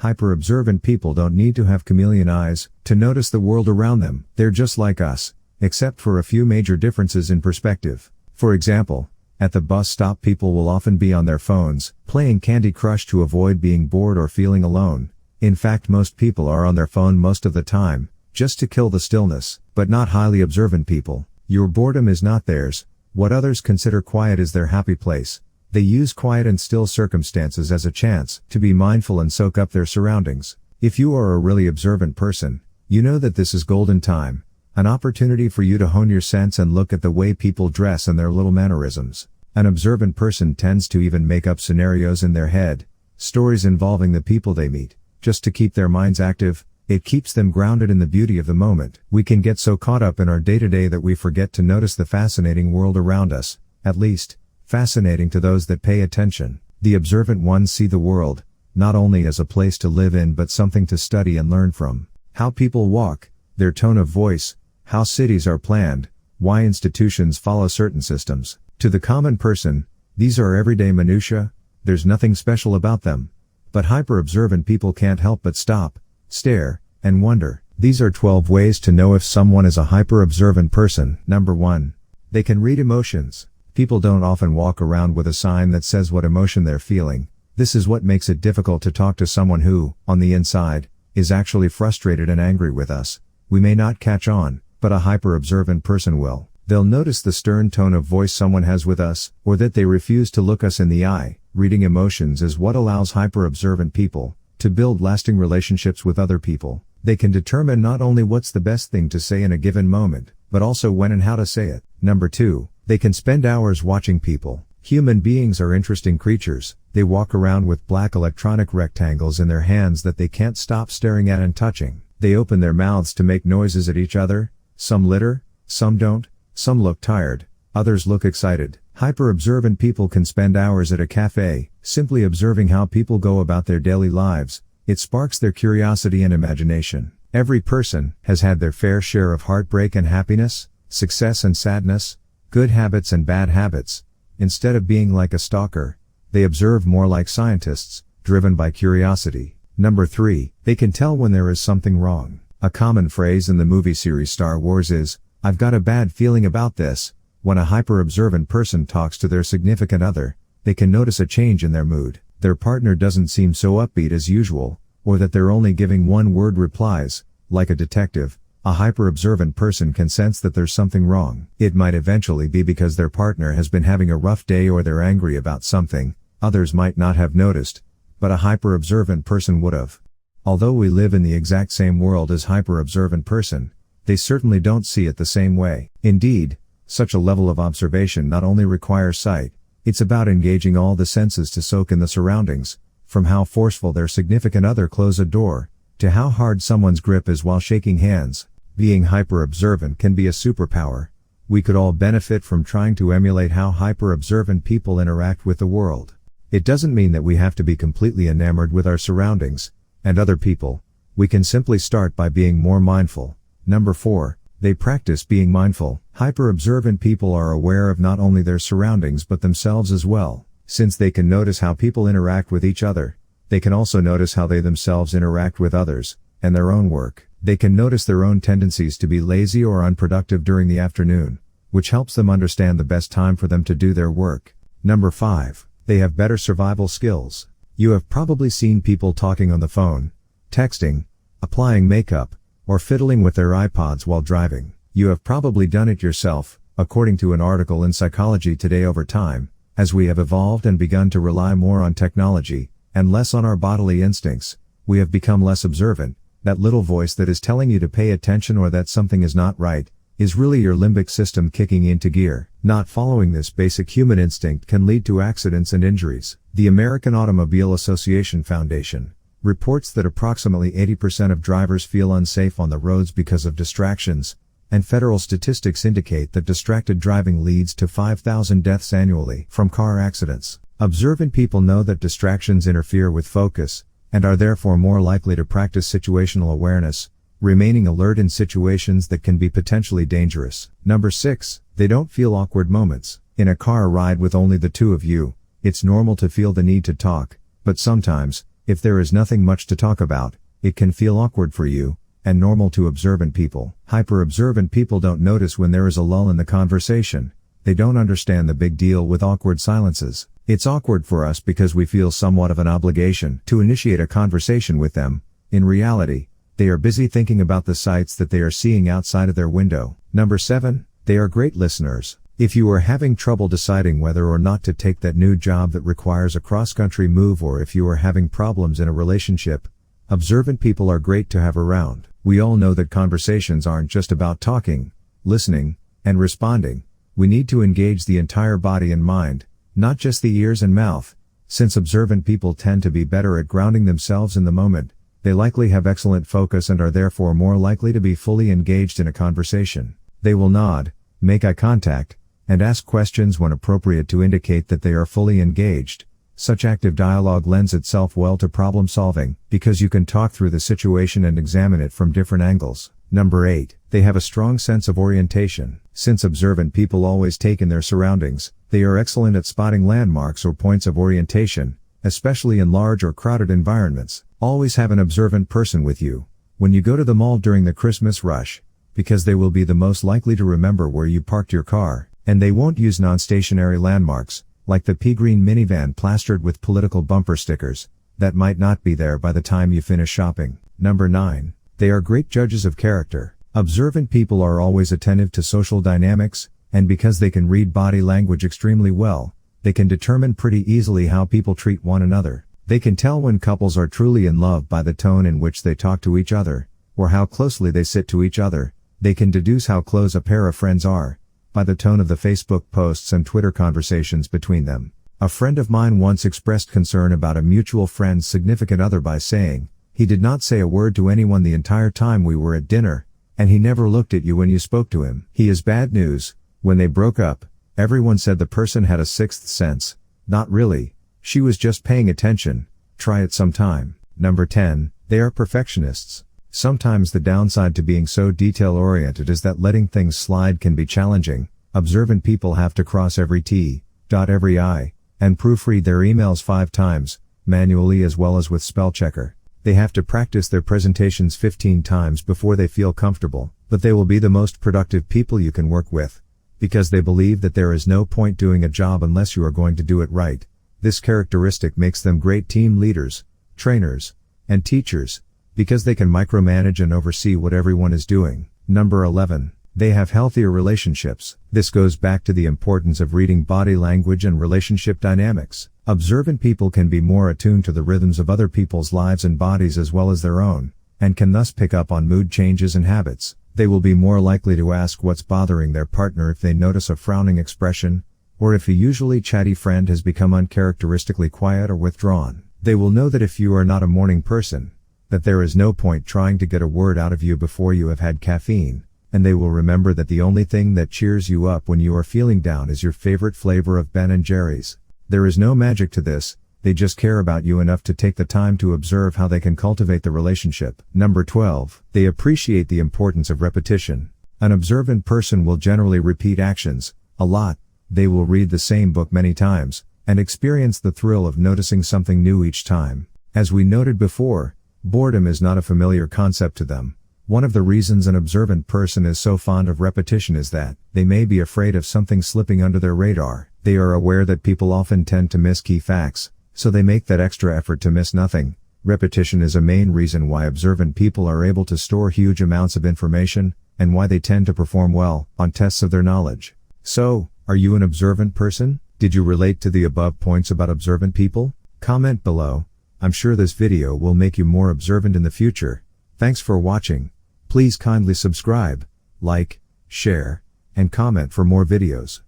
Hyper-observant people don't need to have chameleon eyes to notice the world around them. They're just like us, except for a few major differences in perspective. For example, at the bus stop people will often be on their phones, playing Candy Crush to avoid being bored or feeling alone. In fact, most people are on their phone most of the time, just to kill the stillness, but not highly observant people. Your boredom is not theirs. What others consider quiet is their happy place. They use quiet and still circumstances as a chance to be mindful and soak up their surroundings. If you are a really observant person, you know that this is golden time, an opportunity for you to hone your sense and look at the way people dress and their little mannerisms. An observant person tends to even make up scenarios in their head, stories involving the people they meet, just to keep their minds active. It keeps them grounded in the beauty of the moment. We can get so caught up in our day-to-day that we forget to notice the fascinating world around us, at least, fascinating to those that pay attention. The observant ones see the world, not only as a place to live in but something to study and learn from. How people walk, their tone of voice, how cities are planned, why institutions follow certain systems. To the common person, these are everyday minutiae, there's nothing special about them. But hyper-observant people can't help but stop, stare, and wonder. These are 12 ways to know if someone is a hyper-observant person. Number 1. They can read emotions. People don't often walk around with a sign that says what emotion they're feeling. This is what makes it difficult to talk to someone who, on the inside, is actually frustrated and angry with us. We may not catch on, but a hyper-observant person will. They'll notice the stern tone of voice someone has with us, or that they refuse to look us in the eye. Reading emotions is what allows hyper-observant people to build lasting relationships with other people. They can determine not only what's the best thing to say in a given moment, but also when and how to say it. Number 2. They can spend hours watching people. Human beings are interesting creatures. They walk around with black electronic rectangles in their hands that they can't stop staring at and touching. They open their mouths to make noises at each other. Some litter, some don't, some look tired, others look excited. Hyper-observant people can spend hours at a cafe, simply observing how people go about their daily lives. It sparks their curiosity and imagination. Every person has had their fair share of heartbreak and happiness, success and sadness, good habits and bad habits. Instead of being like a stalker, they observe more like scientists, driven by curiosity. Number 3. They can tell when there is something wrong. A common phrase in the movie series Star Wars is, "I've got a bad feeling about this." When a hyper-observant person talks to their significant other, they can notice a change in their mood. Their partner doesn't seem so upbeat as usual, or that they're only giving one-word replies. Like a detective, a hyper-observant person can sense that there's something wrong. It might eventually be because their partner has been having a rough day or they're angry about something. Others might not have noticed, but a hyper-observant person would have. Although we live in the exact same world as hyper-observant person, they certainly don't see it the same way. Indeed, such a level of observation not only requires sight, it's about engaging all the senses to soak in the surroundings, from how forceful their significant other close a door, to how hard someone's grip is while shaking hands. Being hyper-observant can be a superpower. We could all benefit from trying to emulate how hyper-observant people interact with the world. It doesn't mean that we have to be completely enamored with our surroundings and other people. We can simply start by being more mindful. Number 4. They practice being mindful. Hyper-observant people are aware of not only their surroundings but themselves as well. Since they can notice how people interact with each other, they can also notice how they themselves interact with others, and their own work. They can notice their own tendencies to be lazy or unproductive during the afternoon, which helps them understand the best time for them to do their work. Number 5. They have better survival skills. You have probably seen people talking on the phone, texting, applying makeup, or fiddling with their iPods while driving. You have probably done it yourself, according to an article in Psychology Today. Over time, as we have evolved and begun to rely more on technology, and less on our bodily instincts, we have become less observant. That little voice that is telling you to pay attention or that something is not right, is really your limbic system kicking into gear. Not following this basic human instinct can lead to accidents and injuries. The American Automobile Association Foundation reports that approximately 80% of drivers feel unsafe on the roads because of distractions, and federal statistics indicate that distracted driving leads to 5,000 deaths annually from car accidents. Observant people know that distractions interfere with focus, and are therefore more likely to practice situational awareness, remaining alert in situations that can be potentially dangerous. Number 6. They don't feel awkward moments. In a car ride with only the two of you, it's normal to feel the need to talk, but sometimes, If there is nothing much to talk about, it can feel awkward for you, and normal to observant people. Hyper-observant people don't notice when there is a lull in the conversation. They don't understand the big deal with awkward silences. It's awkward for us because we feel somewhat of an obligation to initiate a conversation with them. In reality, they are busy thinking about the sights that they are seeing outside of their window. Number 7, they are great listeners. If you are having trouble deciding whether or not to take that new job that requires a cross-country move, or if you are having problems in a relationship, observant people are great to have around. We all know that conversations aren't just about talking, listening, and responding. We need to engage the entire body and mind, not just the ears and mouth. Since observant people tend to be better at grounding themselves in the moment, they likely have excellent focus and are therefore more likely to be fully engaged in a conversation. They will nod, make eye contact, and ask questions when appropriate to indicate that they are fully engaged. Such active dialogue lends itself well to problem solving, because you can talk through the situation and examine it from different angles. Number 8, they have a strong sense of orientation. Since observant people always take in their surroundings, they are excellent at spotting landmarks or points of orientation, especially in large or crowded environments. Always have an observant person with you when you go to the mall during the Christmas rush, because they will be the most likely to remember where you parked your car, and they won't use non-stationary landmarks, like the pea green minivan plastered with political bumper stickers, that might not be there by the time you finish shopping. Number 9, they are great judges of character. Observant people are always attentive to social dynamics, and because they can read body language extremely well, they can determine pretty easily how people treat one another. They can tell when couples are truly in love by the tone in which they talk to each other, or how closely they sit to each other. They can deduce how close a pair of friends are by the tone of the Facebook posts and Twitter conversations between them. A friend of mine once expressed concern about a mutual friend's significant other by saying, "He did not say a word to anyone the entire time we were at dinner, and he never looked at you when you spoke to him." He is bad news. When they broke up, everyone said the person had a sixth sense. Not really. She was just paying attention. Try it sometime. Number 10, they are perfectionists. Sometimes the downside to being so detail-oriented is that letting things slide can be challenging. Observant people have to cross every T, dot every I, and proofread their emails 5 times, manually as well as with spell checker. They have to practice their presentations 15 times before they feel comfortable, but they will be the most productive people you can work with, because they believe that there is no point doing a job unless you are going to do it right. This characteristic makes them great team leaders, trainers, and teachers, because they can micromanage and oversee what everyone is doing. Number 11, they have healthier relationships. This goes back to the importance of reading body language and relationship dynamics. Observant people can be more attuned to the rhythms of other people's lives and bodies as well as their own, and can thus pick up on mood changes and habits. They will be more likely to ask what's bothering their partner if they notice a frowning expression, or if a usually chatty friend has become uncharacteristically quiet or withdrawn. They will know that if you are not a morning person, that there is no point trying to get a word out of you before you have had caffeine, and they will remember that the only thing that cheers you up when you are feeling down is your favorite flavor of Ben & Jerry's. There is no magic to this, they just care about you enough to take the time to observe how they can cultivate the relationship. Number 12, they appreciate the importance of repetition. An observant person will generally repeat actions a lot. They will read the same book many times, and experience the thrill of noticing something new each time. As we noted before, boredom is not a familiar concept to them. One of the reasons an observant person is so fond of repetition is that they may be afraid of something slipping under their radar. They are aware that people often tend to miss key facts, so they make that extra effort to miss nothing. Repetition is a main reason why observant people are able to store huge amounts of information, and why they tend to perform well on tests of their knowledge. So, are you an observant person? Did you relate to the above points about observant people? Comment below. I'm sure this video will make you more observant in the future. Thanks for watching. Please kindly subscribe, like, share, and comment for more videos.